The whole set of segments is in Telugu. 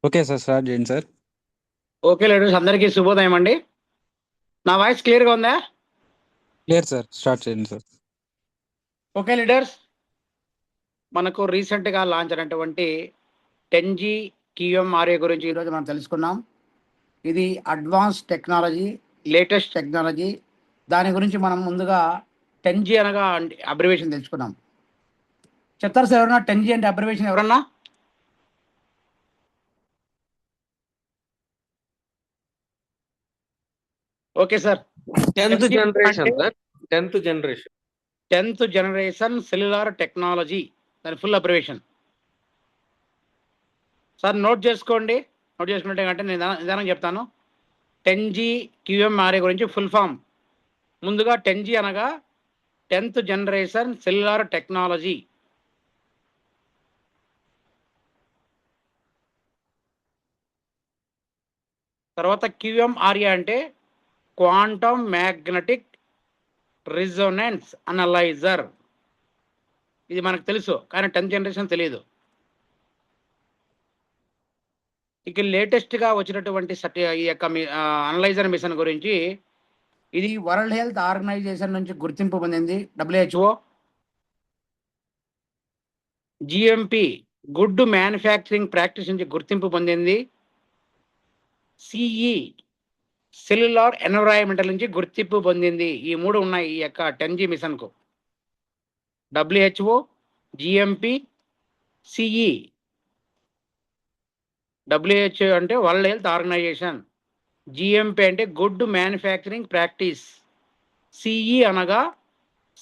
ఓకే సార్, స్టార్ట్ చేయండి సార్. ఓకే లీడర్స్, అందరికీ శుభోదయం అండి. నా వాయిస్ క్లియర్గా ఉందా? క్లియర్ సార్, స్టార్ట్ చేయండి సార్. ఓకే లీడర్స్, మనకు రీసెంట్గా లాంచ్ అయినటువంటి 10G QMRA గురించి ఈరోజు మనం తెలుసుకున్నాం. ఇది అడ్వాన్స్ టెక్నాలజీ, లేటెస్ట్ టెక్నాలజీ. దాని గురించి మనం ముందుగా 10G అనగా అబ్రివేషన్ తెలుసుకున్నాం. చెప్తారు సార్ ఎవరన్నా 10G అంటే అబ్రివేషన్ ఎవరన్నా? Okay sir, 10th generation sir. 10th generation cellular technology, దాని ఫుల్ అబ్రివేషన్. సార్ నోట్ చేసుకుంటే అంటే నేను నిదానం చెప్తాను. 10G QMRA గురించి ఫుల్ ఫామ్. ముందుగా 10G అనగా 10th జనరేషన్ సెల్యులార్ టెక్నాలజీ. తర్వాత QMRA అంటే క్వాంటమ్ మ్యాగ్నెటిక్ రిజొనెన్స్ అనలైజర్. ఇది మనకు తెలుసు, కానీ 10th జనరేషన్ తెలియదు. ఇక లేటెస్ట్గా వచ్చినటువంటి ఈ యొక్క అనలైజర్ మిషన్ గురించి, ఇది వరల్డ్ హెల్త్ ఆర్గనైజేషన్ నుంచి గుర్తింపు పొందింది. WHO GMP good manufacturing practice నుంచి గుర్తింపు పొందింది. CE సెల్యులార్ ఎన్విరాన్మెంటల్ నుంచి గుర్తింపు పొందింది. ఈ మూడు ఉన్నాయి ఈ యొక్క 10G మిషన్కు. WHO, GMP, CE. WHO అంటే వరల్డ్ హెల్త్ ఆర్గనైజేషన్, GMP అంటే గుడ్ మ్యానుఫ్యాక్చరింగ్ ప్రాక్టీస్, CE అనగా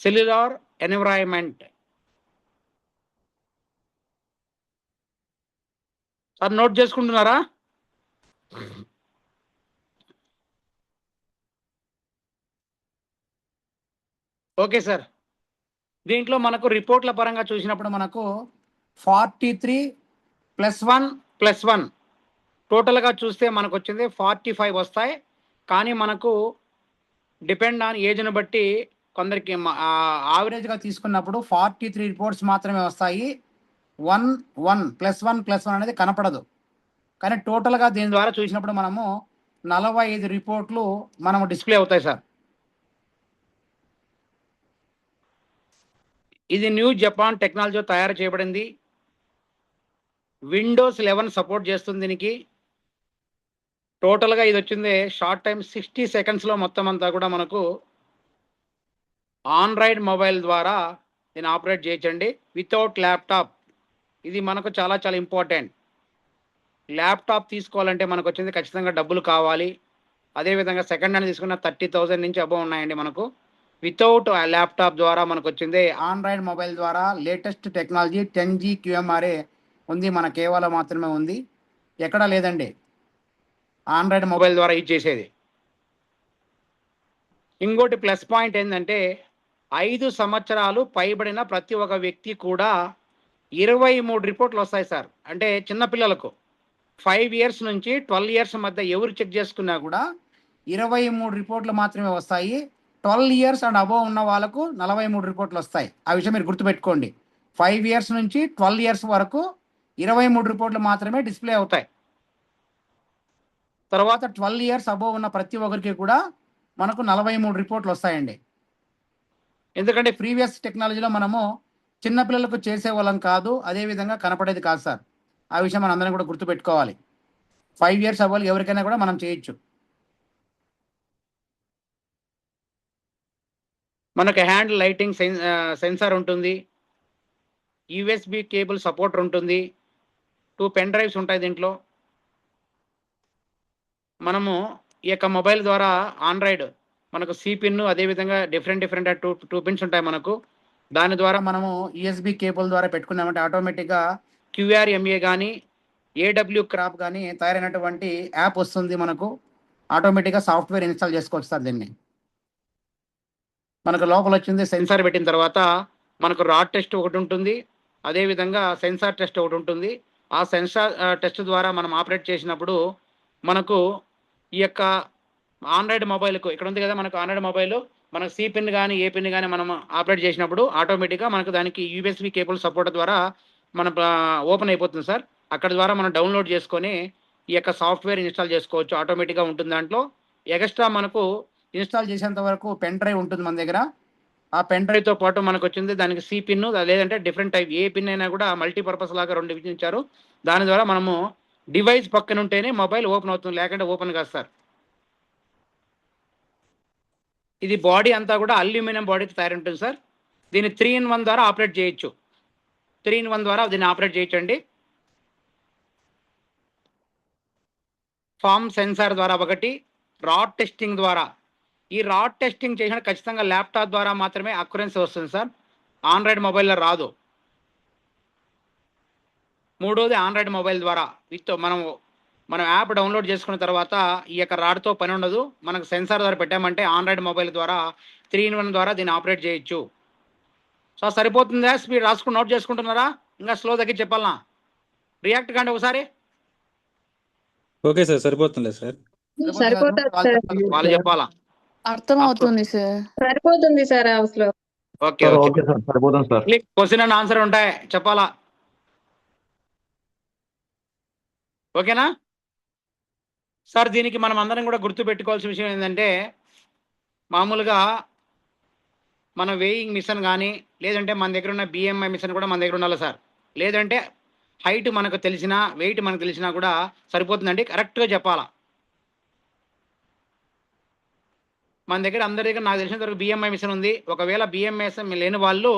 సెల్యులార్ ఎన్విరాన్మెంట్. సార్ నోట్ చేసుకుంటున్నారా? ఓకే సార్, దీంట్లో మనకు రిపోర్ట్ల పరంగా చూసినప్పుడు మనకు 43+1+1 టోటల్గా చూస్తే మనకు వచ్చింది 45 వస్తాయి. కానీ మనకు డిపెండ్ ఆన్ ఏజ్ను బట్టి కొందరికి యావరేజ్గా తీసుకున్నప్పుడు 43 రిపోర్ట్స్ మాత్రమే వస్తాయి. 1+1+1 అనేది కనపడదు. కానీ టోటల్గా దీని ద్వారా చూసినప్పుడు మనము 45 రిపోర్ట్లు మనము డిస్ప్లే అవుతాయి సార్. ఇది న్యూ జపాన్ టెక్నాలజీ తయారు చేయబడింది. Windows 11 సపోర్ట్ చేస్తుంది దీనికి. టోటల్గా ఇది వచ్చింది షార్ట్ టైం 60 సెకండ్స్లో మొత్తం అంతా కూడా మనకు ఆండ్రాయిడ్ మొబైల్ ద్వారా దీన్ని ఆపరేట్ చేయొచ్చండి, వితౌట్ ల్యాప్టాప్. ఇది మనకు చాలా చాలా ఇంపార్టెంట్. ల్యాప్టాప్ తీసుకోవాలంటే మనకు వచ్చింది ఖచ్చితంగా డబ్బులు కావాలి. అదేవిధంగా సెకండ్ హ్యాండ్ తీసుకున్న 30,000 నుంచి అబౌవ్ ఉన్నాయండి. మనకు వితౌట్ ల్యాప్టాప్ ద్వారా మనకు వచ్చింది ఆండ్రాయిడ్ మొబైల్ ద్వారా లేటెస్ట్ టెక్నాలజీ 10G QMRA ఉంది. మన కేవలం మాత్రమే ఉంది, ఎక్కడా లేదండి ఆండ్రాయిడ్ మొబైల్ ద్వారా యూజ్ చేసేది. ఇంకోటి ప్లస్ పాయింట్ ఏంటంటే 5 సంవత్సరాలు పైబడిన ప్రతి ఒక్క వ్యక్తి కూడా 23 రిపోర్ట్లు వస్తాయి సార్. అంటే చిన్నపిల్లలకు 5 ఇయర్స్ నుంచి 12 ఇయర్స్ మధ్య ఎవరు చెక్ చేసుకున్నా కూడా 23 రిపోర్ట్లు మాత్రమే వస్తాయి. 12 ఇయర్స్ అండ్ అబోవ్ ఉన్న వాళ్ళకు 43 రిపోర్ట్లు వస్తాయి. ఆ విషయం మీరు గుర్తుపెట్టుకోండి. 5 ఇయర్స్ నుంచి 12 ఇయర్స్ వరకు 23 రిపోర్ట్లు మాత్రమే డిస్ప్లే అవుతాయి. తర్వాత 12 ఇయర్స్ అబోవ్ ఉన్న ప్రతి ఒక్కరికి కూడా మనకు 43 రిపోర్ట్లు వస్తాయండి. ఎందుకంటే ప్రీవియస్ టెక్నాలజీలో మనము చిన్నపిల్లలకు చేసేవాళ్ళం కాదు, అదేవిధంగా కనపడేది కాదు సార్. ఆ విషయం మనం అందరం కూడా గుర్తుపెట్టుకోవాలి. 5 ఇయర్స్ అవ్వాలి ఎవరికైనా కూడా మనం చేయొచ్చు. మనకు హ్యాండ్ లైటింగ్ సెన్సార్ ఉంటుంది, USB కేబుల్ సపోర్టర్ ఉంటుంది, 2 పెన్ డ్రైవ్స్ ఉంటాయి దీంట్లో. మనము ఈ యొక్క మొబైల్ ద్వారా ఆండ్రాయిడ్ మనకు C పిన్, అదేవిధంగా డిఫరెంట్ 2 పిన్స్ ఉంటాయి మనకు. దాని ద్వారా మనము USB కేబుల్ ద్వారా పెట్టుకున్నామంటే ఆటోమేటిక్గా QRMA కానీ AW క్రాప్ కానీ తయారైనటువంటి యాప్ వస్తుంది మనకు. ఆటోమేటిక్గా సాఫ్ట్వేర్ ఇన్స్టాల్ చేసుకోవచ్చు సార్. దీన్ని మనకు లోపల వచ్చింది సెన్సార్ పెట్టిన తర్వాత మనకు రాడ్ టెస్ట్ ఒకటి ఉంటుంది, అదేవిధంగా సెన్సార్ టెస్ట్ ఒకటి ఉంటుంది. ఆ సెన్సార్ టెస్ట్ ద్వారా మనం ఆపరేట్ చేసినప్పుడు మనకు ఈ యొక్క ఆండ్రాయిడ్ మొబైల్కు ఇక్కడ ఉంది కదా, మనకు ఆండ్రాయిడ్ మొబైల్ మనకు C పిన్ కానీ ఏ పిన్ కానీ మనం ఆపరేట్ చేసినప్పుడు ఆటోమేటిక్గా మనకు దానికి USB కేబుల్ సపోర్ట్ ద్వారా మన ఓపెన్ అయిపోతుంది సార్. అక్కడ ద్వారా మనం డౌన్లోడ్ చేసుకొని ఈ యొక్క సాఫ్ట్వేర్ ఇన్స్టాల్ చేసుకోవచ్చు. ఆటోమేటిక్గా ఉంటుంది దాంట్లో. ఎక్స్ట్రా మనకు ఇన్స్టాల్ చేసేంత వరకు పెన్ డ్రైవ్ ఉంటుంది మన దగ్గర. ఆ పెన్ డ్రైవ్తో పాటు మనకు వచ్చింది దానికి సి పిన్, లేదంటే డిఫరెంట్ టైప్ ఏ పిన్ అయినా కూడా మల్టీపర్పస్ లాగా 2 విభజించారు. దాని ద్వారా మనము డివైస్ పక్కన ఉంటేనే మొబైల్ ఓపెన్ అవుతుంది, లేకుంటే ఓపెన్ కాదు సార్. ఇది బాడీ అంతా కూడా అల్యూమినియం బాడీతో తయారు ఉంటుంది సార్. దీన్ని 3-in-1 ద్వారా ఆపరేట్ చేయొచ్చు. 3-in-1 ద్వారా దీన్ని ఆపరేట్ చేయొచ్చండి. ఫామ్ సెన్సార్ ద్వారా ఒకటి, రాడ్ టెస్టింగ్ ద్వారా. ఈ రాడ్ టెస్టింగ్ చేసిన ఖచ్చితంగా ల్యాప్టాప్ ద్వారా మాత్రమే అక్యురెన్సీ వస్తుంది సార్. ఆండ్రాయిడ్ మొబైల్లో రాదు. మూడోది ఆండ్రాయిడ్ మొబైల్ ద్వారా మనం యాప్ డౌన్లోడ్ చేసుకున్న తర్వాత ఈ యొక్క రాడ్తో పని ఉండదు. మనకు సెన్సార్ ద్వారా పెట్టామంటే ఆండ్రాయిడ్ మొబైల్ ద్వారా 3-in-1 ద్వారా దీన్ని ఆపరేట్ చేయొచ్చు. సో సరిపోతుందా? మీరు రాసుకుని నోట్ చేసుకుంటున్నారా? ఇంకా స్లో తగ్గి చెప్పాలనా? రియాక్ట్ కాండి ఒకసారి. ఓకే సార్, సరిపోతుందిలే సార్. సరిపోతుంది సార్. వాళ్ళు చెప్పాలా? అర్థం అవుతుంది సార్. సరిపోతుంది సార్ అసలు. Okay sir okay okay sir సరిపోతుంది సార్. క్వశ్చన్ అండ్ ఆన్సర్ ఉంటాయి, చెప్పాలా? ఓకేనా సార్? దీనికి మనం అందరం కూడా గుర్తు పెట్టుకోవాల్సిన విషయం ఏంటంటే, మామూలుగా మన వేయింగ్ మిషన్ కానీ, లేదంటే మన దగ్గర ఉన్న బిఎంఐ మిషన్ కూడా మన దగ్గర ఉండాలి సార్. లేదంటే హైట్ మనకు తెలిసినా, వెయిట్ మనకు తెలిసినా కూడా సరిపోతుందండి. కరెక్ట్గా చెప్పాలా? మన దగ్గర అందరి దగ్గర నాకు తెలిసినంత వరకు బిఎంఐ మిషన్ ఉంది. ఒకవేళ బిఎంఐ లేని వాళ్ళు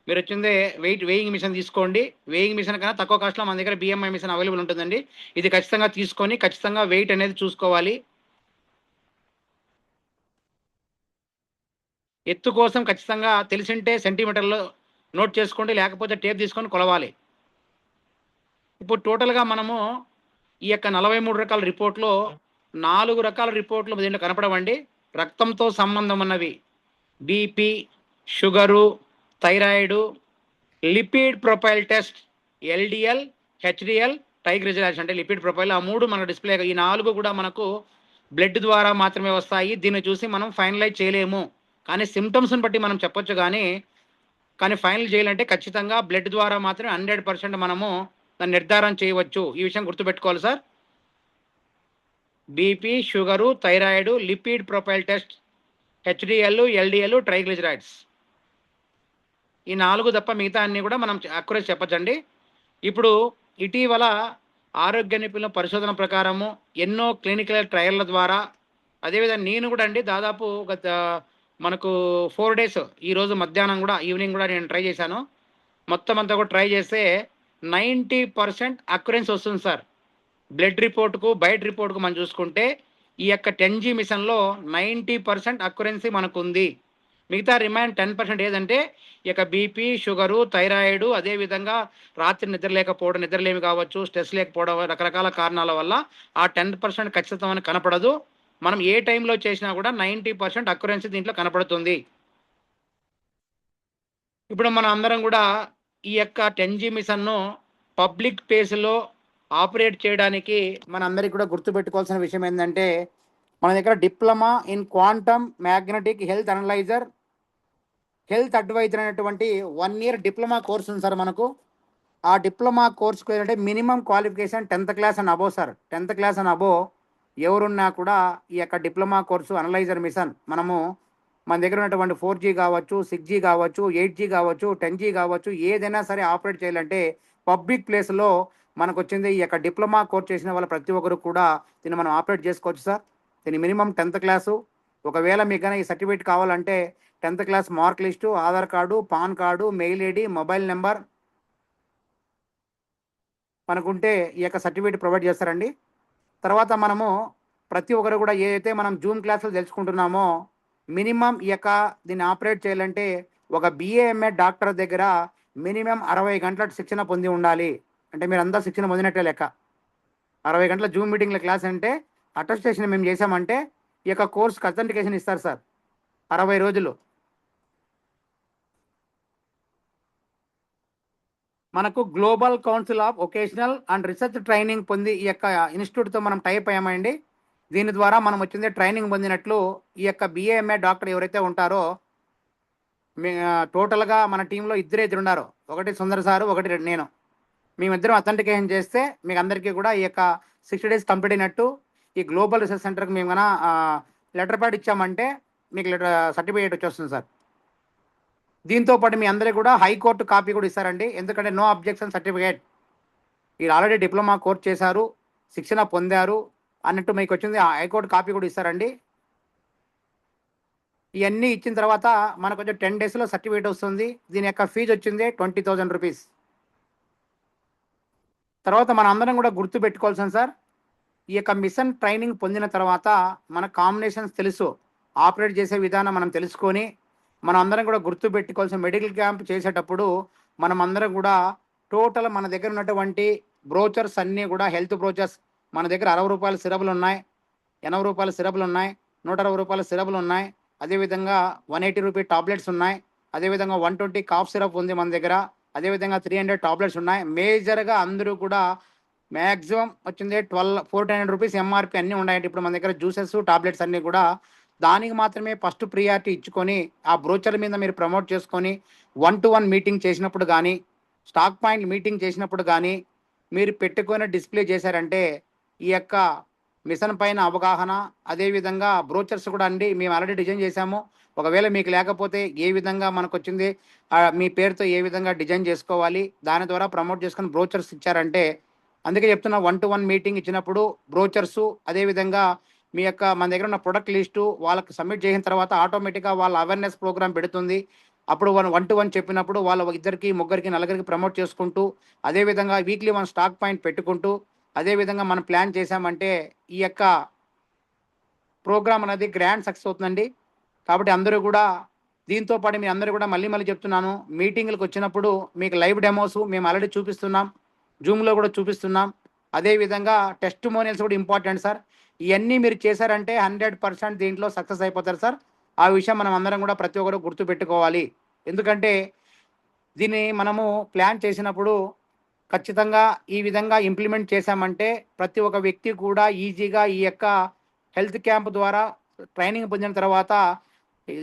మీరు వచ్చిందే వేయింగ్ మిషన్ తీసుకోండి. వేయింగ్ మిషన్ కన్నా తక్కువ కాస్ట్లో మన దగ్గర బిఎంఐ మిషన్ అవైలబుల్ ఉంటుందండి. ఇది ఖచ్చితంగా తీసుకొని ఖచ్చితంగా వెయిట్ అనేది చూసుకోవాలి. ఎత్తు కోసం ఖచ్చితంగా తెలిసింటే సెంటీమీటర్లో నోట్ చేసుకోండి, లేకపోతే టేప్ తీసుకొని కొలవాలి. ఇప్పుడు టోటల్గా మనము ఈ యొక్క 43 రకాల రిపోర్ట్లో 4 రకాల రిపోర్ట్లు దీంట్లో కనపడవండి. రక్తంతో సంబంధం ఉన్నవి BP, sugar, thyroid, lipid profile test, LDL, HDL, triglycerides అంటే లిపిడ్ ప్రొఫైల్. ఆ 3 మనకు డిస్ప్లే. ఈ 4 కూడా మనకు బ్లడ్ ద్వారా మాత్రమే వస్తాయి. దీన్ని చూసి మనం ఫైనలైజ్ చేయలేము, కానీ సిమ్టమ్స్ని బట్టి మనం చెప్పొచ్చు. కానీ ఫైనల్ చేయాలంటే ఖచ్చితంగా బ్లడ్ ద్వారా మాత్రమే 100% మనము దాన్ని నిర్ధారణ చేయవచ్చు. ఈ విషయం గుర్తుపెట్టుకోవాలి sir. BP, sugar, thyroid, lipid profile test, HDL, LDL, triglycerides, ఈ 4 తప్ప మిగతా అన్నీ కూడా మనం అక్యురేట్ చెప్పచ్చండి. ఇప్పుడు ఇటీవల ఆరోగ్య నిపుణుల పరిశోధన ప్రకారము ఎన్నో క్లినికల్ ట్రయల్ల ద్వారా, అదేవిధంగా నేను కూడా అండి దాదాపు మనకు 4 days, ఈరోజు మధ్యాహ్నం కూడా ఈవినింగ్ కూడా నేను ట్రై చేశాను. మొత్తం అంతా కూడా ట్రై చేస్తే 90% అక్యురెన్సీ వస్తుంది సార్. బ్లడ్ రిపోర్ట్కు బయట రిపోర్ట్కు మనం చూసుకుంటే ఈ యొక్క 10G మిషన్లో 90% అక్యురెన్సీ మనకు ఉంది. మిగతా రిమైన్ 10% ఏదంటే ఈ యొక్క బీపీ, షుగరు, థైరాయిడ్, అదేవిధంగా రాత్రి నిద్రలేమి కావచ్చు, స్ట్రెస్ లేకపోవడం, రకరకాల కారణాల వల్ల ఆ 10% ఖచ్చితం అని కనపడదు. మనం ఏ టైంలో చేసినా కూడా 90% అక్యురెన్సీ దీంట్లో కనపడుతుంది. ఇప్పుడు మనం అందరం కూడా ఈ యొక్క 10G మిషన్ను పబ్లిక్ ప్లేస్లో ఆపరేట్ చేయడానికి మన అందరికీ కూడా గుర్తుపెట్టుకోవాల్సిన విషయం ఏంటంటే, మన దగ్గర diploma in quantum magnetic health analyser, health advisor అనేటువంటి 1 year డిప్లొమా కోర్స్ ఉంది సార్ మనకు. ఆ డిప్లొమా కోర్స్కి ఏంటంటే minimum qualification 10th class and above sir. 10th class and above ఎవరున్నా కూడా ఈ యొక్క డిప్లొమా కోర్సు అనలైజర్ మిషన్ మనము మన దగ్గర ఉన్నటువంటి 4G కావచ్చు, 6G కావచ్చు, 8G కావచ్చు, 10G కావచ్చు, ఏదైనా సరే ఆపరేట్ చేయాలంటే పబ్లిక్ ప్లేస్లో మనకు వచ్చింది ఈ యొక్క డిప్లొమా కోర్స్ చేసిన వాళ్ళ ప్రతి ఒక్కరు కూడా దీన్ని మనం ఆపరేట్ చేసుకోవచ్చు సార్. దీని మినిమం 10th class. ఒకవేళ మీకు కానీ ఈ సర్టిఫికేట్ కావాలంటే 10th class mark list, Aadhaar card, PAN card, mail ID, mobile number మనకుంటే ఈ యొక్క సర్టిఫికేట్ ప్రొవైడ్ చేస్తారండి. తర్వాత మనము ప్రతి ఒక్కరు కూడా ఏదైతే మనం జూమ్ క్లాసులు తెలుసుకుంటున్నామో మినిమం ఈ యొక్క దీన్ని ఆపరేట్ చేయాలంటే ఒక BAMA డాక్టర్ దగ్గర మినిమం 60 గంటల శిక్షణ పొంది ఉండాలి. అంటే మీరు అందరూ శిక్షణ పొందినట్లే లెక్క. 60 గంటల జూమ్ మీటింగ్ల క్లాస్ అంటే అటెస్టేషన్ మేము చేసామంటే ఈ యొక్క కోర్స్కి అథెంటికేషన్ ఇస్తారు సార్ 60 రోజులు. మనకు global council of vocational and research training పొంది ఈ యొక్క ఇన్స్టిట్యూట్తో మనం టైప్ అయ్యామండి. దీని ద్వారా మనం వచ్చింది ట్రైనింగ్ పొందినట్లు. ఈ యొక్క BAMA డాక్టర్ ఎవరైతే ఉంటారో టోటల్గా మన టీంలో 2 ఉన్నారు. ఒకటి సుందర్ సారు, ఒకటి నేను. మేమిద్దరం అథెంటికేషన్ చేస్తే మీకు అందరికీ కూడా ఈ యొక్క 60 days కంప్లీట్ అయినట్టు. ఈ గ్లోబల్ రీసెర్చ్ సెంటర్కి మేము కన్నా లెటర్ ప్యాడ్ ఇచ్చామంటే మీకు సర్టిఫికేట్ వచ్చేస్తుంది సార్. దీంతో పాటు మీ అందరికీ కూడా హైకోర్టు కాపీ కూడా ఇస్తారండి. ఎందుకంటే నో అబ్జెక్షన్ సర్టిఫికేట్. మీరు ఆల్రెడీ డిప్లొమా కోర్స్ చేశారు, శిక్షణ పొందారు అన్నట్టు మీకు వచ్చింది. ఆ హైకోర్టు కాపీ కూడా ఇస్తారండి. ఇవన్నీ ఇచ్చిన తర్వాత మనకు కొంచెం 10 daysలో సర్టిఫికేట్ వస్తుంది. దీని యొక్క ఫీజు వచ్చింది 20,000 రూపీస్. తర్వాత మన అందరం కూడా గుర్తు పెట్టుకోవాల్సింది సార్, ఈ యొక్క మిషన్ ట్రైనింగ్ పొందిన తర్వాత మన కాంబినేషన్స్ తెలుసు, ఆపరేట్ చేసే విధానం మనం తెలుసుకొని మనం అందరం కూడా గుర్తు పెట్టుకోవాల్సిన మెడికల్ క్యాంప్ చేసేటప్పుడు మనం అందరం కూడా టోటల్ మన దగ్గర ఉన్నటువంటి బ్రోచర్స్ అన్నీ కూడా హెల్త్ బ్రోచర్స్ మన దగ్గర 60 రూపాయల సిరపులు ఉన్నాయి, 80 రూపాయల సిరపులు ఉన్నాయి, 160 రూపాయల సిరపులు ఉన్నాయి, అదేవిధంగా 180 రూపీ టాబ్లెట్స్ ఉన్నాయి, అదేవిధంగా 120 కాఫ్ సిరప్ ఉంది మన దగ్గర, అదేవిధంగా 300 టాబ్లెట్స్ ఉన్నాయి. మేజర్గా అందరూ కూడా మ్యాక్సిమం వచ్చింది 1400 రూపీస్ ఎంఆర్పి అన్నీ ఉన్నాయండి. ఇప్పుడు మన దగ్గర జ్యూసెస్ టాబ్లెట్స్ అన్నీ కూడా దానికి మాత్రమే ఫస్ట్ ప్రియారిటీ ఇచ్చుకొని ఆ బ్రోచర్ మీద మీరు ప్రమోట్ చేసుకొని 1-to-1 మీటింగ్ చేసినప్పుడు కానీ స్టాక్ పాయింట్ మీటింగ్ చేసినప్పుడు కానీ మీరు పెట్టుకొని డిస్ప్లే చేశారంటే ఈ యొక్క మిషన్ పైన అవగాహన, అదేవిధంగా బ్రోచర్స్ కూడా అండి మేము ఆల్రెడీ డిజైన్ చేశాము. ఒకవేళ మీకు లేకపోతే ఏ విధంగా మనకు వచ్చింది మీ పేరుతో ఏ విధంగా డిజైన్ చేసుకోవాలి దాని ద్వారా ప్రమోట్ చేసుకొని బ్రోచర్స్ ఇచ్చారంటే, అందుకే చెప్తున్నా 1-to-1 మీటింగ్ ఇచ్చినప్పుడు బ్రోచర్సు, అదేవిధంగా మీ యొక్క మన దగ్గర ఉన్న ప్రొడక్ట్ లిస్టు వాళ్ళకి సబ్మిట్ చేసిన తర్వాత ఆటోమేటిక్గా వాళ్ళ అవేర్నెస్ ప్రోగ్రామ్ పెడుతుంది. అప్పుడు 1-to-1 చెప్పినప్పుడు వాళ్ళ ఇద్దరికి, ముగ్గురికి, నలుగురికి ప్రమోట్ చేసుకుంటూ, అదేవిధంగా వీక్లీ 1 స్టాక్ పాయింట్ పెట్టుకుంటూ, అదేవిధంగా మనం ప్లాన్ చేశామంటే ఈ యొక్క ప్రోగ్రామ్ అనేది గ్రాండ్ సక్సెస్ అవుతుందండి. కాబట్టి అందరూ కూడా దీంతో పాటు మీ అందరూ కూడా మళ్ళీ చెప్తున్నాను, మీటింగ్లకు వచ్చినప్పుడు మీకు లైవ్ డెమోస్ మేము ఆల్రెడీ చూపిస్తున్నాం, జూమ్లో కూడా చూపిస్తున్నాం. అదేవిధంగా టెస్టిమోనియల్స్ కూడా ఇంపార్టెంట్ సార్. ఇవన్నీ మీరు చేశారంటే 100% దీంట్లో సక్సెస్ అయిపోతారు సార్. ఆ విషయం మనం అందరం కూడా ప్రతి ఒక్కరు గుర్తుపెట్టుకోవాలి. ఎందుకంటే దీన్ని మనము ప్లాన్ చేసినప్పుడు ఖచ్చితంగా ఈ విధంగా ఇంప్లిమెంట్ చేశామంటే ప్రతి ఒక్క వ్యక్తి కూడా ఈజీగా ఈ యొక్క హెల్త్ క్యాంప్ ద్వారా ట్రైనింగ్ పొందిన తర్వాత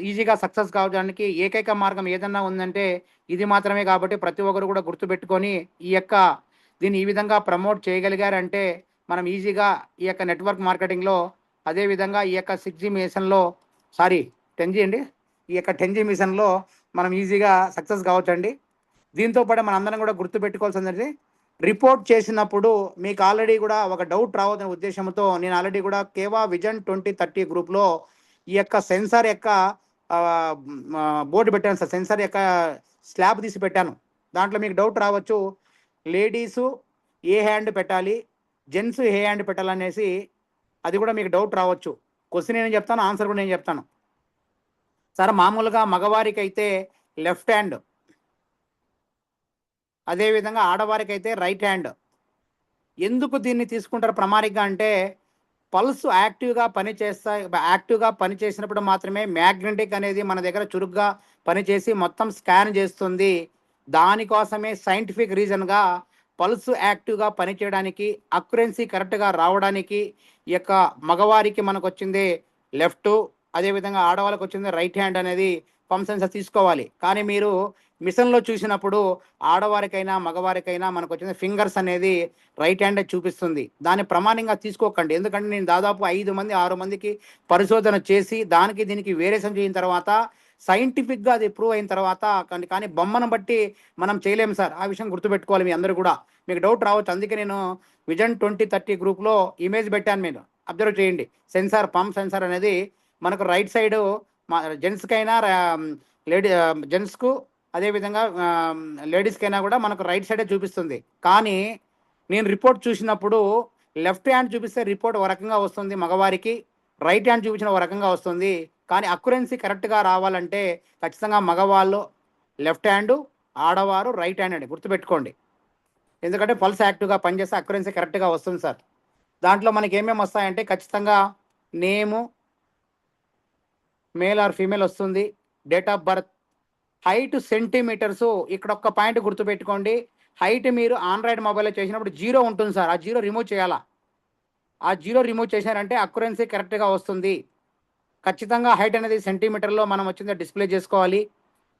ఈజీగా సక్సెస్ కావడానికి ఏకైక మార్గం ఏదన్నా ఉందంటే ఇది మాత్రమే. కాబట్టి ప్రతి ఒక్కరు కూడా గుర్తుపెట్టుకొని ఈ యొక్క దీన్ని ఈ విధంగా ప్రమోట్ చేయగలిగారంటే మనం ఈజీగా ఈ యొక్క నెట్వర్క్ మార్కెటింగ్లో, అదేవిధంగా ఈ యొక్క 6G మిషన్లో 10G అండి, ఈ యొక్క 10G మిషన్లో మనం ఈజీగా సక్సెస్ కావచ్చండి. దీంతో పాటు మన అందరం కూడా గుర్తుపెట్టుకోవాల్సింది, రిపోర్ట్ చేసినప్పుడు మీకు ఆల్రెడీ కూడా ఒక డౌట్ రావద్దనే ఉద్దేశంతో నేను ఆల్రెడీ కూడా కేవా విజన్ 2030 గ్రూప్లో ఈ యొక్క సెన్సార్ యొక్క బోర్డు పెట్టాను సార్. సెన్సార్ యొక్క స్లాబ్ తీసి పెట్టాను. దాంట్లో మీకు డౌట్ రావచ్చు, లేడీసు ఏ హ్యాండ్ పెట్టాలి, జెంట్స్ ఏ హ్యాండ్ పెట్టాలనేసి అది కూడా మీకు డౌట్ రావచ్చు. క్వశ్చన్ నేను చెప్తాను, ఆన్సర్ కూడా నేను చెప్తాను సార్. మామూలుగా మగవారికి అయితే లెఫ్ట్ హ్యాండ్, అదేవిధంగా ఆడవారికి అయితే రైట్ హ్యాండ్. ఎందుకు దీన్ని తీసుకుంటారు ప్రామాణికంగా అంటే పల్స్ యాక్టివ్గా పనిచేసినప్పుడు మాత్రమే మ్యాగ్నెటిక్ అనేది మన దగ్గర చురుగ్గా పనిచేసి మొత్తం స్కాన్ చేస్తుంది. దానికోసమే సైంటిఫిక్ రీజన్గా పల్స్ యాక్టివ్గా పనిచేయడానికి, అక్యురెన్సీ కరెక్ట్గా రావడానికి ఈ యొక్క మగవారికి మనకు వచ్చింది లెఫ్ట్, అదేవిధంగా ఆడవాళ్ళకి వచ్చింది రైట్ హ్యాండ్ అనేది పంప్ సెన్సర్ తీసుకోవాలి. కానీ మీరు మిషన్లో చూసినప్పుడు ఆడవారికైనా మగవారికైనా మనకు వచ్చిన ఫింగర్స్ అనేది రైట్ హ్యాండ్ చూపిస్తుంది. దాన్ని ప్రమాణంగా తీసుకోకండి. ఎందుకంటే నేను దాదాపు 5-6 మందికి పరిశోధన చేసి దానికి దీనికి వేరియేషన్ చేసిన తర్వాత సైంటిఫిక్గా అది ప్రూవ్ అయిన తర్వాత కానీ బొమ్మను బట్టి మనం చేయలేము సార్. ఆ విషయం గుర్తుపెట్టుకోవాలి. మీ అందరూ కూడా మీకు డౌట్ రావచ్చు. అందుకే నేను విజన్ 2030 గ్రూప్లో ఇమేజ్ పెట్టాను, మీరు అబ్జర్వ్ చేయండి. సెన్సార్, పంప్ సెన్సార్ అనేది మనకు రైట్ సైడు జెంట్స్కైనా జెంట్స్కు, అదేవిధంగా లేడీస్కైనా కూడా మనకు రైట్ సైడే చూపిస్తుంది. కానీ నేను రిపోర్ట్ చూసినప్పుడు లెఫ్ట్ హ్యాండ్ చూపిస్తే రిపోర్ట్ ఒక రకంగా వస్తుంది మగవారికి, రైట్ హ్యాండ్ చూపించిన ఒక రకంగా వస్తుంది. కానీ అక్యురెన్సీ కరెక్ట్గా రావాలంటే ఖచ్చితంగా మగవాళ్ళు లెఫ్ట్ హ్యాండ్, ఆడవారు రైట్ హ్యాండ్ అండి, గుర్తుపెట్టుకోండి. ఎందుకంటే పల్స్ యాక్టివ్గా పనిచేస్తే అక్యురెన్సీ కరెక్ట్గా వస్తుంది సార్. దాంట్లో మనకి ఏమేమి వస్తాయంటే ఖచ్చితంగా నేము, మేల్ ఆర్ ఫీమేల్ వస్తుంది, date of birth, height centimetres. ఇక్కడ ఒక్క పాయింట్ గుర్తుపెట్టుకోండి, హైట్ మీరు ఆండ్రాయిడ్ మొబైల్లో చేసినప్పుడు 0 ఉంటుంది సార్. ఆ 0 రిమూవ్ చేయాలా. ఆ 0 రిమూవ్ చేశారంటే అక్యురెన్సీ కరెక్ట్గా వస్తుంది. ఖచ్చితంగా హైట్ అనేది సెంటీమీటర్లో మనం వచ్చింది డిస్ప్లే చేసుకోవాలి,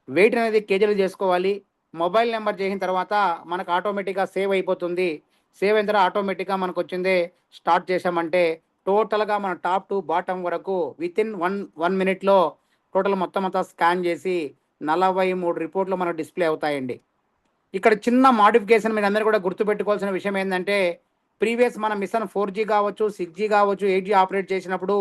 వెయిట్ అనేది కేజీలు చేసుకోవాలి, మొబైల్ నెంబర్ చేసిన తర్వాత మనకు ఆటోమేటిక్గా సేవ్ అయిపోతుంది. సేవ్ అయిన తర్వాత ఆటోమేటిక్గా మనకు వచ్చిందే స్టార్ట్ చేసామంటే టోటల్గా మన టాప్ టు బాటమ్ వరకు వితిన్ వన్ మినిట్లో టోటల్ మొత్తం అంతా స్కాన్ చేసి 43 రిపోర్ట్లు మనకు డిస్ప్లే అవుతాయండి. ఇక్కడ చిన్న మాడిఫికేషన్ మీరు అందరూ కూడా గుర్తుపెట్టుకోవాల్సిన విషయం ఏంటంటే ప్రీవియస్ మన మిషన్ 4G కావచ్చు, 6G కావచ్చు, 8G ఆపరేట్ చేసినప్పుడు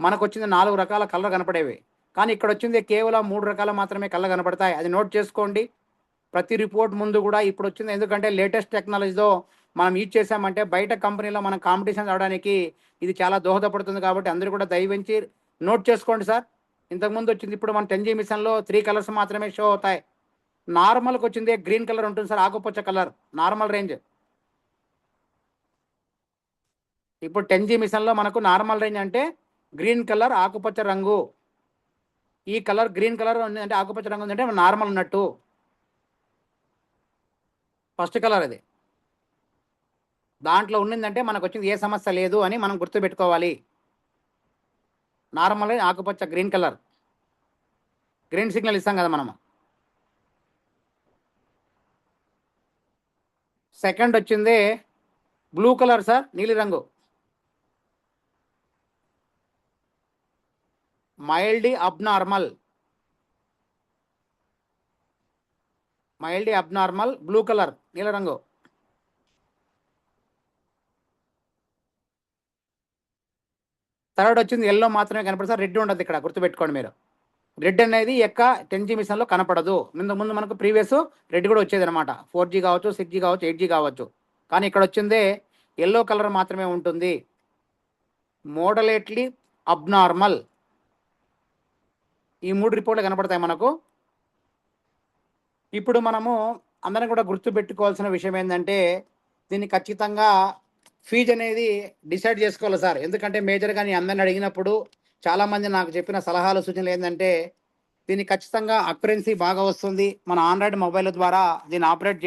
మనకు వచ్చింది 4 రకాల కలర్ కనపడేవి. కానీ ఇక్కడ వచ్చింది కేవలం 3 రకాల మాత్రమే కలర్ కనపడతాయి. అది నోట్ చేసుకోండి. ప్రతి రిపోర్ట్ ముందు కూడా ఇప్పుడు వచ్చింది, ఎందుకంటే లేటెస్ట్ టెక్నాలజీతో మనం యూజ్ చేసామంటే బయట కంపెనీలో మనం కాంపిటీషన్ రావడానికి ఇది చాలా దోహదపడుతుంది. కాబట్టి అందరూ కూడా దయవించి నోట్ చేసుకోండి సార్. ఇంతకుముందు వచ్చింది, ఇప్పుడు మన 10G మిషన్లో 3 కలర్స్ మాత్రమే షో అవుతాయి. నార్మల్కి వచ్చింది గ్రీన్ కలర్ ఉంటుంది సార్, ఆకుపచ్చ కలర్ నార్మల్ రేంజ్. ఇప్పుడు 10G మిషన్లో మనకు నార్మల్ రేంజ్ అంటే గ్రీన్ కలర్ ఆకుపచ్చ రంగు. ఈ కలర్ గ్రీన్ కలర్ ఉంది అంటే ఆకుపచ్చ రంగు ఉందంటే నార్మల్ ఉన్నట్టు. ఫస్ట్ కలర్ అది. దాంట్లో ఉన్నిందంటే మనకు వచ్చింది ఏ సమస్య లేదు అని మనం గుర్తుపెట్టుకోవాలి. నార్మల్ ఆకుపచ్చ గ్రీన్ కలర్, గ్రీన్ సిగ్నల్ ఇస్తాం కదా మనం. సెకండ్ వచ్చింది బ్లూ కలర్ సార్, నీలిరంగు, మైల్డ్ అబ్నార్మల్ బ్లూ కలర్, నీలరంగు. థర్డ్ వచ్చింది ఎల్లో మాత్రమే కనపడుతుంది సార్, రెడ్ ఉండదు ఇక్కడ, గుర్తుపెట్టుకోండి మీరు. రెడ్ అనేది 10G మిషన్లో కనపడదు. ముందు మనకు ప్రీవియస్ రెడ్ కూడా వచ్చేది అనమాట, 4G కావచ్చు, 6G కావచ్చు, 8G కావచ్చు. కానీ ఇక్కడ వచ్చిందే ఎల్లో కలర్ మాత్రమే ఉంటుంది. మోడలేట్లీ అబ్నార్మల్, ఈ 3 రిపోర్ట్లు కనపడతాయి మనకు. ఇప్పుడు మనము అందరం కూడా గుర్తుపెట్టుకోవాల్సిన విషయం ఏంటంటే దీన్ని ఖచ్చితంగా ఫీజు అనేది డిసైడ్ చేసుకోవాలి సార్. ఎందుకంటే మేజర్గా నేను అందరిని అడిగినప్పుడు చాలామంది నాకు చెప్పిన సలహాలు సూచనలు ఏంటంటే దీన్ని ఖచ్చితంగా అక్యురెన్సీ బాగా వస్తుంది. మన ఆండ్రాయిడ్ మొబైల్ ద్వారా దీన్ని ఆపరేట్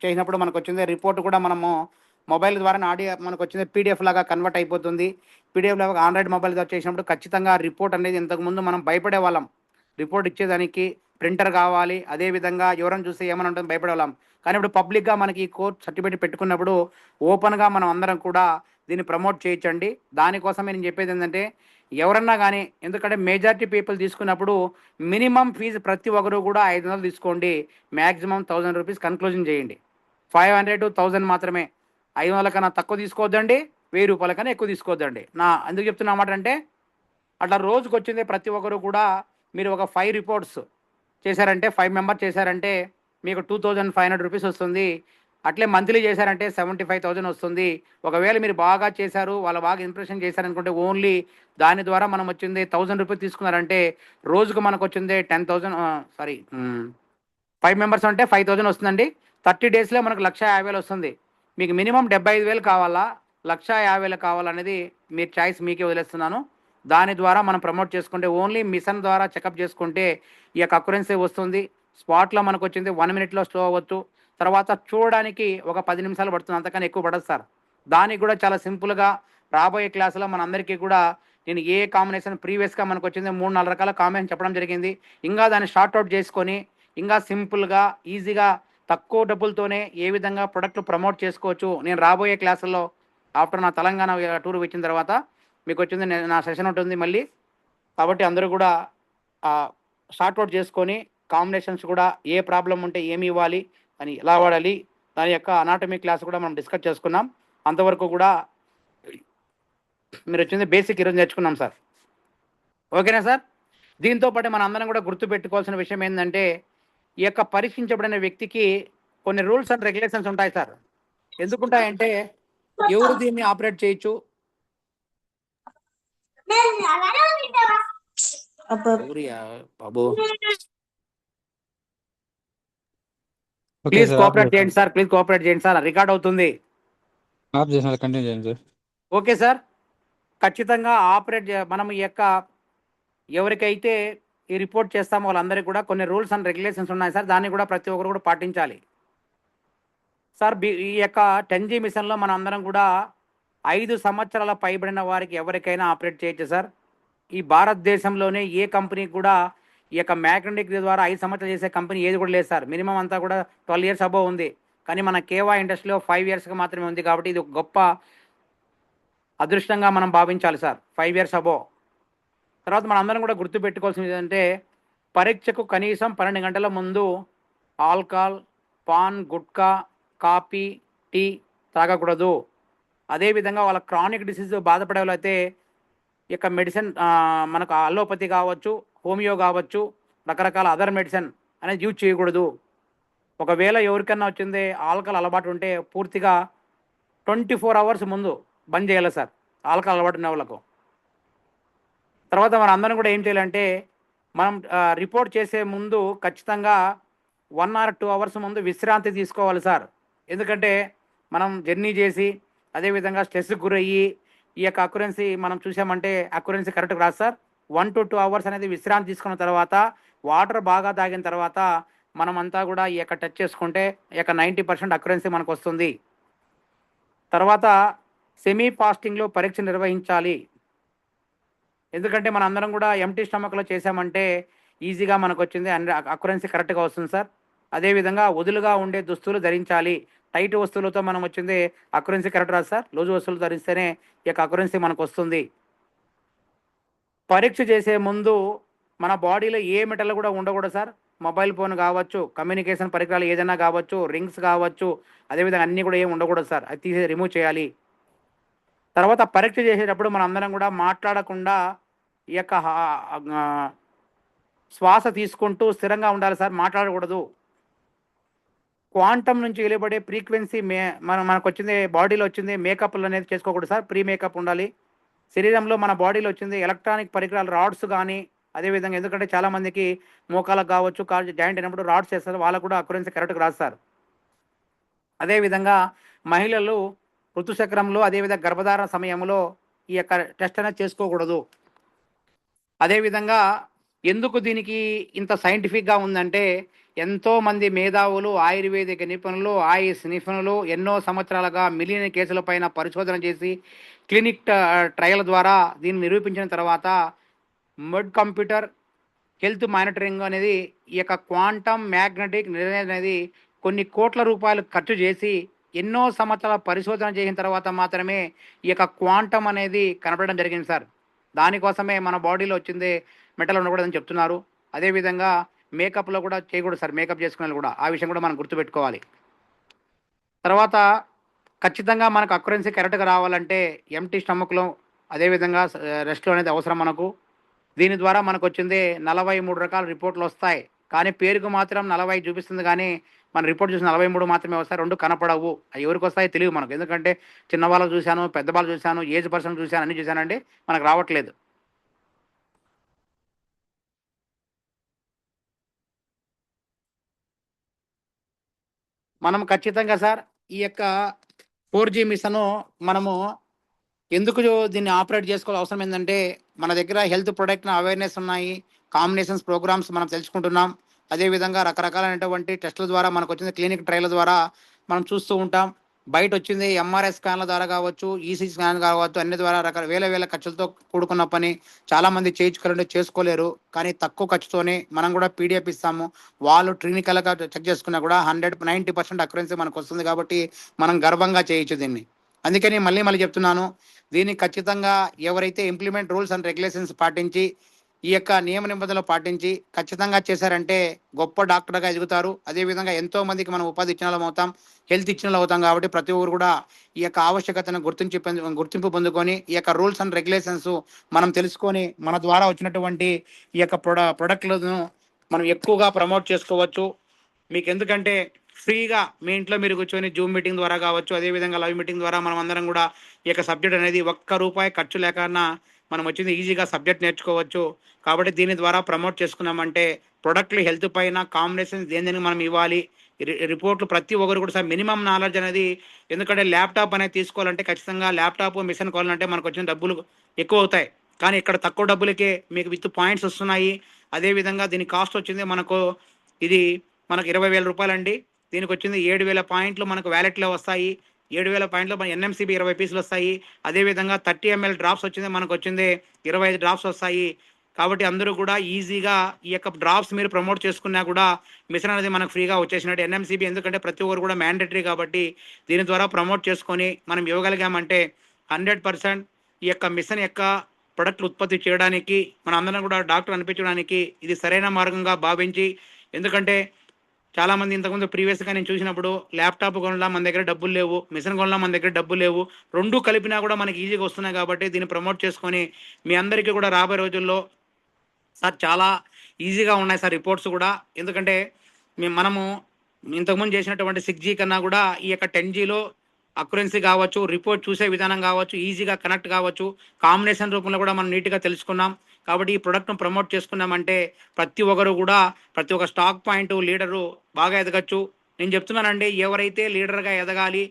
చేసినప్పుడు మనకు వచ్చింది రిపోర్ట్ కూడా మనము మొబైల్ ద్వారా ఆడియో మనకు వచ్చింది PDF లాగా కన్వర్ట్ అయిపోతుంది. PDF లాగా ఆండ్రాయిడ్ మొబైల్ ద్వారా చేసినప్పుడు ఖచ్చితంగా రిపోర్ట్ అనేది ఇంతకుముందు మనం భయపడే వాళ్ళం. రిపోర్ట్ ఇచ్చేదానికి ప్రింటర్ కావాలి, అదేవిధంగా ఎవరైనా చూస్తే ఏమైనా ఉంటుంది భయపడేవాళ్ళం. కానీ ఇప్పుడు పబ్లిక్గా మనకి ఈ కోర్స్ సర్టిఫికేట్ పెట్టుకున్నప్పుడు ఓపెన్గా మనం అందరం కూడా దీన్ని ప్రమోట్ చేయొచ్చండి. దానికోసమే నేను చెప్పేది ఏంటంటే ఎవరన్నా కానీ, ఎందుకంటే మేజారిటీ పీపుల్ తీసుకున్నప్పుడు మినిమం ఫీజు ప్రతి ఒక్కరు కూడా 500 తీసుకోండి, మ్యాక్సిమం 1000 రూపీస్ కన్క్లూజన్ చేయండి. 500 to 1000 మాత్రమే. 500 కన్నా తక్కువ తీసుకోవద్దండి, 1000 రూపాయల కన్నా ఎక్కువ తీసుకోవద్దండి. ఎందుకు చెప్తున్నా మాట అంటే అట్లా రోజుకు వచ్చింది ప్రతి ఒక్కరు కూడా మీరు ఒక 5 రిపోర్ట్స్ చేశారంటే 5 మెంబర్ చేశారంటే మీకు 2500 రూపీస్ వస్తుంది. అట్లే మంత్లీ చేశారంటే 75,000 వస్తుంది. ఒకవేళ మీరు బాగా చేశారు, వాళ్ళు బాగా ఇంప్రెషన్ చేశారనుకుంటే ఓన్లీ దాని ద్వారా మనం వచ్చింది 1000 రూపీస్ తీసుకున్నారంటే రోజుకు మనకు వచ్చింది 5 మెంబర్స్ అంటే 5,000 వస్తుందండి. 30 డేస్లో మనకు 1,50,000 వస్తుంది. మీకు మినిమం 75,000 కావాలా, 1,50,000 కావాలనేది మీరు చాయిస్ మీకే వదిలేస్తున్నాను. దాని ద్వారా మనం ప్రమోట్ చేసుకుంటే ఓన్లీ మిషన్ ద్వారా చెకప్ చేసుకుంటే ఈ యొక్క అక్యురెన్సీ వస్తుంది. స్పాట్లో మనకు వచ్చింది 1 మినిట్లో స్లో అవ్వచ్చు. తర్వాత చూడడానికి ఒక 10 నిమిషాలు పడుతుంది, అంతకన్నా ఎక్కువ పడదు సార్. దానికి కూడా చాలా సింపుల్గా రాబోయే క్లాసులో మనందరికీ కూడా నేను ఏ కాంబినేషన్ ప్రీవియస్గా మనకు వచ్చింది 3-4 రకాల కాంబినేషన్ చెప్పడం జరిగింది. ఇంకా దాన్ని షార్ట్అవుట్ చేసుకొని ఇంకా సింపుల్గా ఈజీగా తక్కువ డబ్బులతోనే ఏ విధంగా ప్రొడక్ట్లు ప్రమోట్ చేసుకోవచ్చు నేను రాబోయే క్లాసుల్లో ఆఫ్టర్ నా తెలంగాణ టూర్ వచ్చిన తర్వాత మీకు వచ్చింది నా సెషన్ ఉంటుంది మళ్ళీ. కాబట్టి అందరూ కూడా షార్ట్అవుట్ చేసుకొని కాంబినేషన్స్ కూడా ఏ ప్రాబ్లం ఉంటే ఏమి ఇవ్వాలి అని ఎలా వాడాలి దాని యొక్క అనాటమీ క్లాస్ కూడా మనం డిస్కస్ చేసుకున్నాం. అంతవరకు కూడా మీరు వచ్చింది బేసిక్ ఈరోజు నేర్చుకున్నాం సార్. ఓకేనా సార్? దీంతో పాటు మన అందరం కూడా గుర్తుపెట్టుకోవాల్సిన విషయం ఏంటంటే ఈ యొక్క పరీక్షించబడిన వ్యక్తికి కొన్ని రూల్స్ అండ్ రెగ్యులేషన్స్ ఉంటాయి సార్. ఎందుకుంటాయంటే ఎవరు దీన్ని ఆపరేట్ చేయొచ్చు, బాబు ప్లీజ్ కోఆపరేట్ చేయండి సార్, ప్లీజ్ కోఆపరేట్ చేయండి సార్, రికార్డ్ అవుతుంది. ఆఫ్ చేసిన కంటిన్యూ చేయండి సార్. ఓకే సార్, ఖచ్చితంగా ఆపరేట్ మనం ఈ యొక్క ఎవరికైతే ఈ రిపోర్ట్ చేస్తామో వాళ్ళందరికీ కూడా కొన్ని రూల్స్ అండ్ రెగ్యులేషన్స్ ఉన్నాయి సార్. దాన్ని కూడా ప్రతి ఒక్కరు కూడా పాటించాలి సార్. ఈ యొక్క 10G మిషన్లో మనం అందరం కూడా 5 సంవత్సరాల పైబడిన వారికి ఎవరికైనా ఆపరేట్ చేయొచ్చు సార్. ఈ భారతదేశంలోనే ఏ కంపెనీకి కూడా ఈ యొక్క మ్యాగ్నెటిక్ ద్వారా 5 సంవత్సరాలు చేసే కంపెనీ ఏది కూడా లేదు సార్. మినిమం అంతా కూడా 12 ఇయర్స్ అబోవ్ ఉంది. కానీ మన కేవా ఇండస్ట్రీలో 5 ఇయర్స్‌కి మాత్రమే ఉంది కాబట్టి ఇది ఒక గొప్ప అదృష్టంగా మనం భావించాలి సార్. 5 years above. తర్వాత మనందరం కూడా గుర్తుపెట్టుకోవాల్సింది ఏంటంటే పరీక్షకు కనీసం 12 గంటల ముందు alcohol, paan, gutka, coffee, tea తాగకూడదు. అదేవిధంగా వాళ్ళ క్రానిక్ డిసీజ్ బాధపడే వాళ్ళైతే ఈ యొక్క మెడిసిన్ మనకు అలోపతి కావచ్చు, హోమియో కావచ్చు, రకరకాల అదర్ మెడిసిన్ అనేది యూజ్ చేయకూడదు. ఒకవేళ ఎవరికన్నా వచ్చింది ఆల్కహాల్ అలవాటు ఉంటే పూర్తిగా 24 అవర్స్ ముందు బంద్ చేయాలి సార్ ఆల్కహాల్ అలవాటు ఉన్న వాళ్ళకు. తర్వాత మన అందరం కూడా ఏం చేయాలంటే మనం రిపోర్ట్ చేసే ముందు ఖచ్చితంగా 1 or 2 అవర్స్ ముందు విశ్రాంతి తీసుకోవాలి సార్. ఎందుకంటే మనం జర్నీ చేసి అదేవిధంగా స్ట్రెస్కి గురయ్యి ఈ యొక్క అక్యురెన్సీ మనం చూసామంటే అక్యురెన్సీ కరెక్ట్గా రాదు సార్. 1 to 2 అవర్స్ అనేది విశ్రాంతి తీసుకున్న తర్వాత వాటర్ బాగా తాగిన తర్వాత మనమంతా కూడా ఈ యొక్క టచ్ చేసుకుంటే ఈ యొక్క 90% అక్యురెన్సీ మనకు వస్తుంది. తర్వాత సెమీ ఫాస్టింగ్లో పరీక్ష నిర్వహించాలి. ఎందుకంటే మన అందరం కూడా ఎంటీ స్టమక్లో చేసామంటే ఈజీగా మనకు వచ్చింది అక్యురెన్సీ కరెక్ట్గా వస్తుంది సార్. అదేవిధంగా వదులుగా ఉండే దుస్తులు ధరించాలి. టైట్ వస్తువులతో మనం వచ్చింది అక్యురెన్సీ కరెక్ట్ రాదు సార్. లూజు వస్తువులు ధరిస్తేనే ఈ యొక్క అక్యురెన్సీ మనకు వస్తుంది. పరీక్ష చేసే ముందు మన బాడీలో ఏ మెటల్ కూడా ఉండకూడదు సార్. మొబైల్ ఫోన్ కావచ్చు, కమ్యూనికేషన్ పరికరాలు ఏదైనా కావచ్చు, రింగ్స్ కావచ్చు, అదేవిధంగా అన్నీ కూడా ఏమి ఉండకూడదు సార్. అది తీసి రిమూవ్ చేయాలి. తర్వాత పరీక్ష చేసేటప్పుడు మనం అందరం కూడా మాట్లాడకుండా ఈ యొక్క శ్వాస తీసుకుంటూ స్థిరంగా ఉండాలి సార్. మాట్లాడకూడదు. క్వాంటమ్ నుంచి వెలువడే ఫ్రీక్వెన్సీ మనకు వచ్చింది బాడీలో వచ్చింది మేకప్లు అనేది చేసుకోకూడదు సార్. ప్రీ మేకప్ ఉండాలి. శరీరంలో మన బాడీలో వచ్చింది ఎలక్ట్రానిక్ పరికరాలు రాడ్స్ కానీ అదేవిధంగా ఎందుకంటే చాలామందికి మోకాలకు కావచ్చు కాలు జాయింట్ అయినప్పుడు రాడ్స్ చేస్తారు. వాళ్ళకు కూడా అక్యురెన్సీ కరెక్ట్గా రాదు సార్. అదేవిధంగా మహిళలు ఋతుచక్రంలో అదేవిధంగా గర్భధారణ సమయంలో ఈ యొక్క టెస్ట్ అనేది చేసుకోకూడదు. అదేవిధంగా ఎందుకు దీనికి ఇంత సైంటిఫిక్గా ఉందంటే ఎంతోమంది మేధావులు, ఆయుర్వేదిక నిపుణులు, ఆయుష్ నిపుణులు ఎన్నో సంవత్సరాలుగా మిలియన్ కేసుల పైన పరిశోధన చేసి క్లినిక్ ట్రయల్ ద్వారా దీన్ని నిరూపించిన తర్వాత మెడ్ కంప్యూటర్ హెల్త్ మానిటరింగ్ అనేది ఈ యొక్క క్వాంటమ్ మ్యాగ్నెటిక్ నిర్ణయం అనేది కొన్ని కోట్ల రూపాయలు ఖర్చు చేసి ఎన్నో సంవత్సరాల పరిశోధన చేసిన తర్వాత మాత్రమే ఈ యొక్క క్వాంటమ్ అనేది కనపడడం జరిగింది సార్. దానికోసమే మన బాడీలో వచ్చింది మెటల్ ఉండకూడదని చెప్తున్నారు. అదేవిధంగా మేకప్లో కూడా చేయకూడదు సార్. మేకప్ చేసుకునే కూడా ఆ విషయం కూడా మనం గుర్తుపెట్టుకోవాలి. తర్వాత ఖచ్చితంగా మనకు అక్యురెన్సీ కరెక్ట్గా రావాలంటే ఎంటీ స్టమక్లో అదేవిధంగా రెస్ట్లో అనేది అవసరం మనకు. దీని ద్వారా మనకు వచ్చింది 43 రకాల రిపోర్ట్లు వస్తాయి. కానీ పేరుకు మాత్రం 40 చూపిస్తుంది కానీ మన రిపోర్ట్ చూసిన 43 మాత్రమే వస్తాయి. 2 కనపడవు. అవి ఎవరికి వస్తాయో తెలియదు మనకు. ఎందుకంటే చిన్నవాళ్ళు చూశాను, పెద్దవాళ్ళు చూశాను, ఏజ్ పర్సన్ చూశాను, అన్ని చూశానండి, మనకు రావట్లేదు. మనం ఖచ్చితంగా సార్ ఈ యొక్క 4G మిషన్ మనము ఎందుకు దీన్ని ఆపరేట్ చేసుకోవాల్సిన అవసరం ఏంటంటే మన దగ్గర హెల్త్ ప్రొడక్ట్ అవేర్నెస్ ఉన్నాయి, కాంబినేషన్స్ ప్రోగ్రామ్స్ మనం తెలుసుకుంటున్నాం. అదేవిధంగా రకరకాలైనటువంటి టెస్టుల ద్వారా మనకు వచ్చింది క్లినిక్ ట్రయల్ ద్వారా మనం చూస్తూ ఉంటాం. బయట వచ్చింది ఎంఆర్ఐ స్కాన్ల ద్వారా కావచ్చు, ఈసీ స్కాన్ కావచ్చు, అన్ని ద్వారా వేల ఖర్చులతో కూడుకున్న పని. చాలామంది చేయించుకోవాలంటే చేసుకోలేరు. కానీ తక్కువ ఖర్చుతోనే మనం కూడా పీడిఎఫ్ ఇస్తాము. వాళ్ళు క్లినికల్గా చెక్ చేసుకున్నా కూడా 90% అక్యురెన్సీ మనకు వస్తుంది కాబట్టి మనం గర్వంగా చేయొచ్చు దీన్ని. అందుకని మళ్ళీ చెప్తున్నాను, దీన్ని ఖచ్చితంగా ఎవరైతే ఇంప్లిమెంట్ రూల్స్ అండ్ రెగ్యులేషన్స్ పాటించి ఈ యొక్క నియమ నిబంధనలు పాటించి ఖచ్చితంగా చేశారంటే గొప్ప డాక్టర్గా ఎదుగుతారు. అదేవిధంగా ఎంతో మందికి మనం ఉపాధి ఇచ్చిన వాళ్ళం అవుతాం, హెల్త్ ఇచ్చిన వాళ్ళు అవుతాం. కాబట్టి ప్రతి ఒక్కరు కూడా ఈ యొక్క ఆవశ్యకతను గుర్తింపు పొందుకొని ఈ యొక్క రూల్స్ అండ్ రెగ్యులేషన్స్ మనం తెలుసుకొని మన ద్వారా వచ్చినటువంటి ఈ యొక్క ప్రొడక్ట్లను మనం ఎక్కువగా ప్రమోట్ చేసుకోవచ్చు. మీకు ఎందుకంటే ఫ్రీగా మీ ఇంట్లో మీరు కూర్చొని జూమ్ మీటింగ్ ద్వారా కావచ్చు, అదేవిధంగా లైవ్ మీటింగ్ ద్వారా మనం అందరం కూడా ఈ యొక్క సబ్జెక్ట్ అనేది ₹1 ఖర్చు లేకన్నా మనం వచ్చింది ఈజీగా సబ్జెక్ట్ నేర్చుకోవచ్చు. కాబట్టి దీని ద్వారా ప్రమోట్ చేసుకున్నామంటే ప్రొడక్ట్లు హెల్త్ పైన కాంబినేషన్స్ దేనికి మనం ఇవ్వాలి, రిపోర్ట్లు ప్రతి ఒక్కరు కూడా సార్ మినిమం నాలెడ్జ్ అనేది. ఎందుకంటే ల్యాప్టాప్ అనేది తీసుకోవాలంటే ఖచ్చితంగా ల్యాప్టాప్ మిషన్ కొనాలంటే మనకు వచ్చిన డబ్బులు ఎక్కువ అవుతాయి. కానీ ఇక్కడ తక్కువ డబ్బులకే మీకు విత్ పాయింట్స్ వస్తున్నాయి. అదేవిధంగా దీని కాస్ట్ వచ్చింది మనకు మనకు ₹20,000 అండి. దీనికి వచ్చింది 7,000 పాయింట్లు మనకు వ్యాలెట్లో వస్తాయి. 7,000 పాయింట్లు మన ఎన్ఎంసీబీ 20 పీసులు వస్తాయి. అదేవిధంగా 30 ml డ్రాప్స్ వచ్చింది మనకు వచ్చింది 25 డ్రాప్స్ వస్తాయి. కాబట్టి అందరూ కూడా ఈజీగా ఈ యొక్క డ్రాప్స్ మీరు ప్రమోట్ చేసుకున్నా కూడా మిషన్ అనేది మనకు ఫ్రీగా వచ్చేసినట్టు ఎన్ఎంసీబీ, ఎందుకంటే ప్రతి ఒక్కరు కూడా మ్యాండేటరీ కాబట్టి దీని ద్వారా ప్రమోట్ చేసుకొని మనం ఇవ్వగలిగామంటే 100% ఈ యొక్క మిషన్ యొక్క ప్రొడక్ట్ ఉత్పత్తి చేయడానికి మన అందరం కూడా డాక్టర్ అనిపించడానికి ఇది సరైన మార్గంగా భావించి, ఎందుకంటే చాలామంది ఇంతకుముందు ప్రీవియస్గా నేను చూసినప్పుడు ల్యాప్టాప్ కొనలా మన దగ్గర డబ్బులు లేవు, మిషన్ కొనలా మన దగ్గర డబ్బులు లేవు, రెండు కలిపినా కూడా మనకి ఈజీగా వస్తున్నాయి. కాబట్టి దీన్ని ప్రమోట్ చేసుకొని మీ అందరికీ కూడా రాబోయే రోజుల్లో సార్ చాలా ఈజీగా ఉన్నాయి సార్ రిపోర్ట్స్ కూడా. ఎందుకంటే మనము ఇంతకుముందు చేసినటువంటి 6G కన్నా కూడా ఈ యొక్క 10Gలో అక్యురెన్సీ కావచ్చు, రిపోర్ట్ చూసే విధానం కావచ్చు, ఈజీగా కనెక్ట్ కావచ్చు, కాంబినేషన్ రూపంలో కూడా మనం నీట్గా తెలుసుకున్నాం. కాబట్టి ఈ ప్రోడక్ట్ను ప్రమోట్ చేసుకున్నామంటే ప్రతి ఒక్కరు కూడా ప్రతి ఒక్క స్టాక్ పాయింట్ లీడరు బాగా ఎదగచ్చు. నేను చెప్తున్నానండి, ఎవరైతే లీడర్గా ఎదగాలి,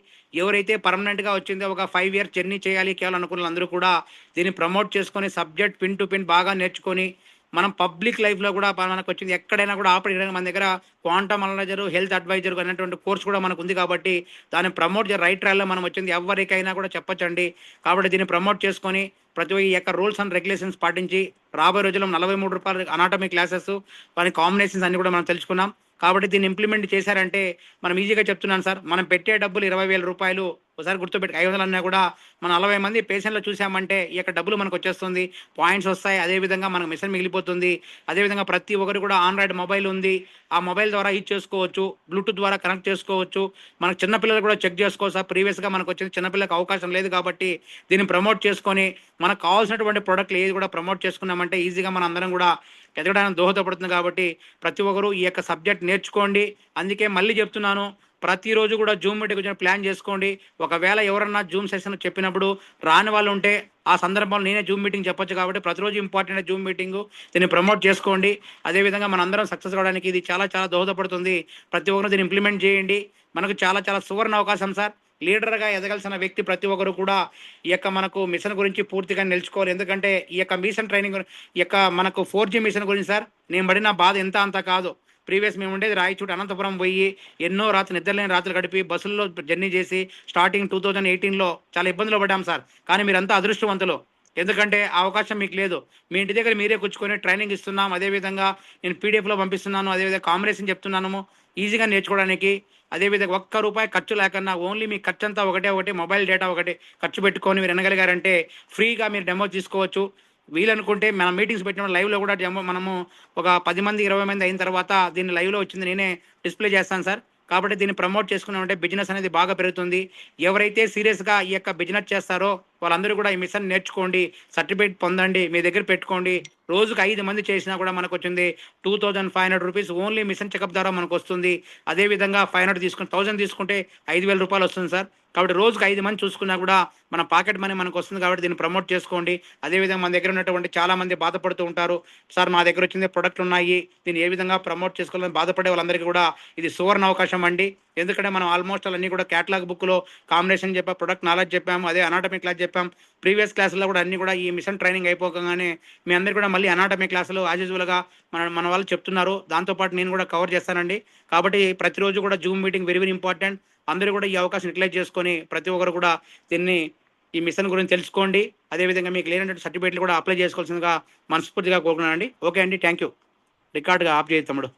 ఎవరైతే పర్మనెంట్గా వచ్చిందో ఒక 5 years జర్నీ చేయాలి కేవలం అనుకున్న అందరూ కూడా దీన్ని ప్రమోట్ చేసుకొని సబ్జెక్ట్ పిన్ టు పిన్ బాగా నేర్చుకొని మనం పబ్లిక్ లైఫ్లో కూడా మనకు వచ్చింది ఎక్కడైనా కూడా ఆపరేట్ చేయడానికి మన దగ్గర క్వాంటమ్ అనలైజర్, హెల్త్ అడ్వైజర్ అనేటువంటి కోర్స్ కూడా మనకు ఉంది. కాబట్టి దాన్ని ప్రమోట్ రైట్ ట్రాల్లో మనం వచ్చింది ఎవరికైనా కూడా చెప్పొచ్చండి. కాబట్టి దీన్ని ప్రమోట్ చేసుకొని ప్రతి ఈ యొక్క రూల్స్ అండ్ రెగ్యులేషన్స్ పాటించి రాబోయే రోజుల్లో 43 రూపాయలు అనాటమీ క్లాసెస్ వాటి కాంబినేషన్స్ అన్ని కూడా మనం తెలుసుకున్నాం. కాబట్టి దీన్ని ఇంప్లిమెంట్ చేశారంటే మనం ఈజీగా చెప్తున్నాను సార్, మనం పెట్టే డబ్బులు 20,000 రూపాయలు ఒకసారి గుర్తుపెట్టి 500 అన్నా కూడా మనం 40 మంది పేషెంట్లు చూసామంటే ఈ యొక్క డబ్బులు మనకు వచ్చేస్తుంది, పాయింట్స్ వస్తాయి, అదేవిధంగా మనకు మిషన్ మిగిలిపోతుంది. అదేవిధంగా ప్రతి ఒక్కరు కూడా ఆండ్రాయిడ్ మొబైల్ ఉంది, ఆ మొబైల్ ద్వారా యూజ్ చేసుకోవచ్చు, బ్లూటూత్ ద్వారా కనెక్ట్ చేసుకోవచ్చు, మనకు చిన్నపిల్లలు కూడా చెక్ చేసుకోవచ్చు. సార్ ప్రీవియస్గా మనకు వచ్చింది చిన్నపిల్లలకు అవకాశం లేదు కాబట్టి దీన్ని ప్రమోట్ చేసుకొని మనకు కావాల్సినటువంటి ప్రోడక్ట్లు ఏది కూడా ప్రమోట్ చేసుకున్నామంటే ఈజీగా మన అందరం కూడా ఎదగడానికి దోహదపడుతుంది. కాబట్టి ప్రతి ఒక్కరు ఈ యొక్క సబ్జెక్ట్ నేర్చుకోండి. అందుకే మళ్ళీ చెప్తున్నాను, ప్రతిరోజు కూడా జూమ్ మీటింగ్ గురించి ప్లాన్ చేసుకోండి. ఒకవేళ ఎవరన్నా జూమ్ సెషన్ చెప్పినప్పుడు రాని వాళ్ళు ఉంటే ఆ సందర్భంలో నేనే జూమ్ మీటింగ్ చెప్పొచ్చు. కాబట్టి ప్రతిరోజు ఇంపార్టెంట్ జూమ్ మీటింగ్, దీన్ని ప్రమోట్ చేసుకోండి. అదేవిధంగా మనందరం సక్సెస్ కావడానికి ఇది చాలా చాలా దోహదపడుతుంది. ప్రతి ఒక్కరు దీన్ని ఇంప్లిమెంట్ చేయండి. మనకు చాలా చాలా సువర్ణ అవకాశం సార్. లీడర్గా ఎదగాల్సిన వ్యక్తి ప్రతి ఒక్కరు కూడా ఈ యొక్క మనకు మిషన్ గురించి పూర్తిగా నిలుచుకోవాలి. ఎందుకంటే ఈ యొక్క మిషన్ ట్రైనింగ్ ఈ యొక్క మనకు 4G మిషన్ గురించి సార్ నేను పడిన బాధ ఎంత అంత కాదు. ప్రీవియస్ మేము ఉండేది రాయచూటి అనంతపురం పోయి ఎన్నో రాత్రి నిద్రలేని రాత్రులు గడిపి బస్సుల్లో జర్నీ చేసి స్టార్టింగ్ 2018లో చాలా ఇబ్బందులు పడ్డాం సార్. కానీ మీరంతా అదృష్టవంతులు, ఎందుకంటే ఆ అవకాశం మీకు లేదు. మీ ఇంటి దగ్గర మీరే కూర్చుకొని ట్రైనింగ్ ఇస్తున్నాం. అదేవిధంగా నేను పీడిఎఫ్లో పంపిస్తున్నాను, అదేవిధంగా కాంబినేషన్ చెప్తున్నాము ఈజీగా నేర్చుకోవడానికి. అదేవిధంగా ₹1 ఖర్చు లేకన్నా ఓన్లీ మీ ఖర్చు అంతా ఒకటే మొబైల్ డేటా ఒకటి ఖర్చు పెట్టుకొని మీరు వినగలిగారంటే ఫ్రీగా మీరు డెమో తీసుకోవచ్చు. వీలనుకుంటే మన మీటింగ్స్ పెట్టినప్పుడు లైవ్లో కూడా డెమో మనము ఒక 10 మంది 20 మంది అయిన తర్వాత దీన్ని లైవ్లో వచ్చింది నేనే డిస్ప్లే చేస్తాను సార్. కాబట్టి దీన్ని ప్రమోట్ చేసుకున్నామంటే బిజినెస్ అనేది బాగా పెరుగుతుంది. ఎవరైతే సీరియస్గా ఈ యొక్క బిజినెస్ చేస్తారో వాళ్ళందరూ కూడా ఈ మిషన్ నేర్చుకోండి, సర్టిఫికేట్ పొందండి, మీ దగ్గర పెట్టుకోండి. రోజుకు 5 మంది చేసినా కూడా మనకు వచ్చింది 2500 రూపీస్ ఓన్లీ మిషన్ చెకప్ ద్వారా మనకు వస్తుంది. అదేవిధంగా 500 తీసుకుని 1000 తీసుకుంటే 5,000 రూపాయలు వస్తుంది సార్. కాబట్టి రోజుకు 5 మంది చూసుకున్నా కూడా మన పాకెట్ మనీ మనకు వస్తుంది. కాబట్టి దీన్ని ప్రమోట్ చేసుకోండి. అదేవిధంగా మన దగ్గర ఉన్నటువంటి చాలా మంది బాధపడుతూ ఉంటారు, సార్ మా దగ్గర వచ్చింది ప్రొడక్ట్లు ఉన్నాయి, దీన్ని ఏ విధంగా ప్రమోట్ చేసుకోవాలని బాధపడే వాళ్ళందరికీ కూడా ఇది సువర్ణ అవకాశం అండి. ఎందుకంటే మనం ఆల్మోస్ట్ అన్నీ కూడా క్యాటలాగ్ బుక్లో కాంబినేషన్ చెప్పాం, ప్రొడక్ట్ నాలెడ్జ్ చెప్పాము, అదే అనాటమీ క్లాస్ చెప్పాం. ప్రీవియస్ క్లాసుల్లో కూడా అన్ని కూడా ఈ మిషన్ ట్రైనింగ్ అయిపోగానే మీ అందరికీ కూడా మళ్ళీ అనాటమీ క్లాసులు యాజ్ మన వాళ్ళు చెప్తున్నారు. దాంతోపాటు నేను కూడా కవర్ చేస్తానండి. కాబట్టి ప్రతిరోజు కూడా Zoom meeting very very important. అందరూ కూడా ఈ అవకాశం యూటిలైజ్ చేసుకొని ప్రతి ఒక్కరు కూడా దీన్ని ఈ మిషన్ గురించి తెలుసుకోండి. అదేవిధంగా మీకు లేనటువంటి సర్టిఫికేట్లు కూడా అప్లై చేసుకోవాల్సిందిగా మనస్ఫూర్తిగా కోరుకున్నానండి. ఓకే అండి, థ్యాంక్ యూ. రికార్డుగా ఆఫ్ చేయి తమ్ముడు.